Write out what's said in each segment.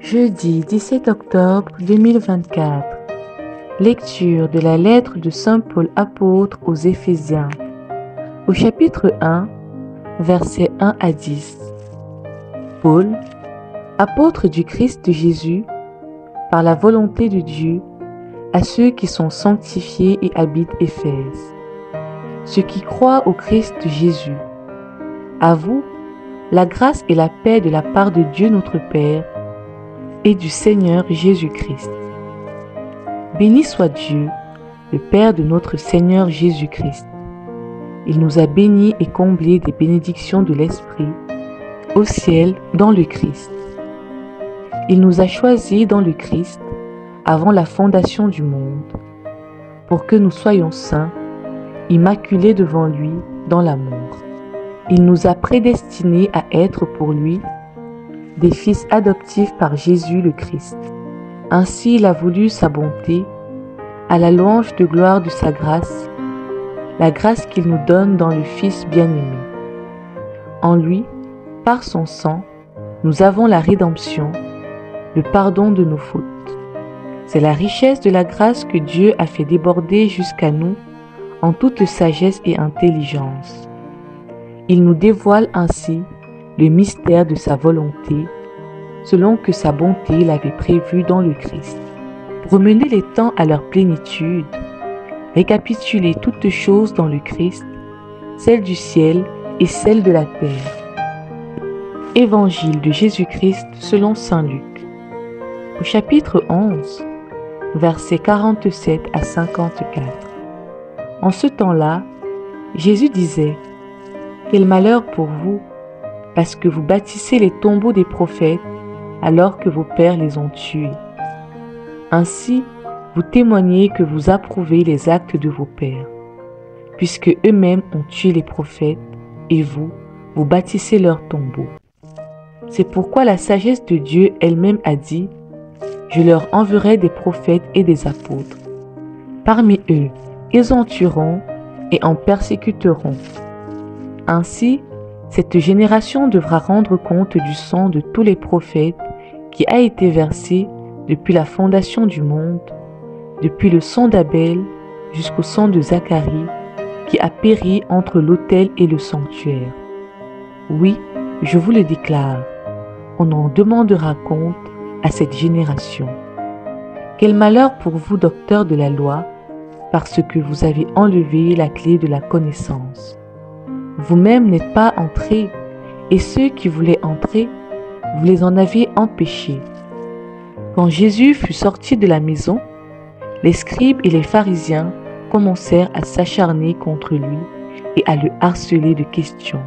Jeudi 17 octobre 2024. Lecture de la lettre de Saint Paul apôtre aux Éphésiens. Au chapitre 1, versets 1 à 10. Paul, apôtre du Christ Jésus, par la volonté de Dieu, à ceux qui sont sanctifiés et habitent Éphèse, ceux qui croient au Christ Jésus. À vous, la grâce et la paix de la part de Dieu notre Père et du Seigneur Jésus-Christ. Béni soit Dieu, le Père de notre Seigneur Jésus-Christ. Il nous a bénis et comblés des bénédictions de l'Esprit au ciel dans le Christ. Il nous a choisis dans le Christ avant la fondation du monde, pour que nous soyons saints, immaculés devant lui dans l'amour. Il nous a prédestinés à être pour lui des fils adoptifs par Jésus le Christ. Ainsi il a voulu sa bonté, à la louange de gloire de sa grâce, la grâce qu'il nous donne dans le Fils bien-aimé. En lui, par son sang, nous avons la rédemption, le pardon de nos fautes. C'est la richesse de la grâce que Dieu a fait déborder jusqu'à nous en toute sagesse et intelligence. Il nous dévoile ainsi le mystère de sa volonté, selon que sa bonté l'avait prévu dans le Christ, pour mener les temps à leur plénitude, récapituler toutes choses dans le Christ, celles du ciel et celles de la terre. Évangile de Jésus-Christ selon saint Luc. Au chapitre 11, versets 47 à 54. En ce temps-là, Jésus disait : « Quel malheur pour vous, parce que vous bâtissez les tombeaux des prophètes alors que vos pères les ont tués. Ainsi, vous témoignez que vous approuvez les actes de vos pères, puisque eux-mêmes ont tué les prophètes, et vous, vous bâtissez leurs tombeaux. C'est pourquoi la sagesse de Dieu elle-même a dit : je leur enverrai des prophètes et des apôtres. Parmi eux, ils en tueront et en persécuteront. Ainsi, cette génération devra rendre compte du sang de tous les prophètes qui a été versé depuis la fondation du monde, depuis le sang d'Abel jusqu'au sang de Zacharie, qui a péri entre l'autel et le sanctuaire. Oui, je vous le déclare, on en demandera compte à cette génération. Quel malheur pour vous, docteurs de la loi, parce que vous avez enlevé la clé de la connaissance. Vous-même n'êtes pas entrés, et ceux qui voulaient entrer, vous les en avez empêchés. Quand Jésus fut sorti de la maison, les scribes et les pharisiens commencèrent à s'acharner contre lui et à le harceler de questions.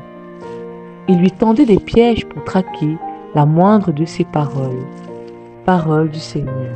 Ils lui tendaient des pièges pour traquer la moindre de ses paroles. Parole du Seigneur.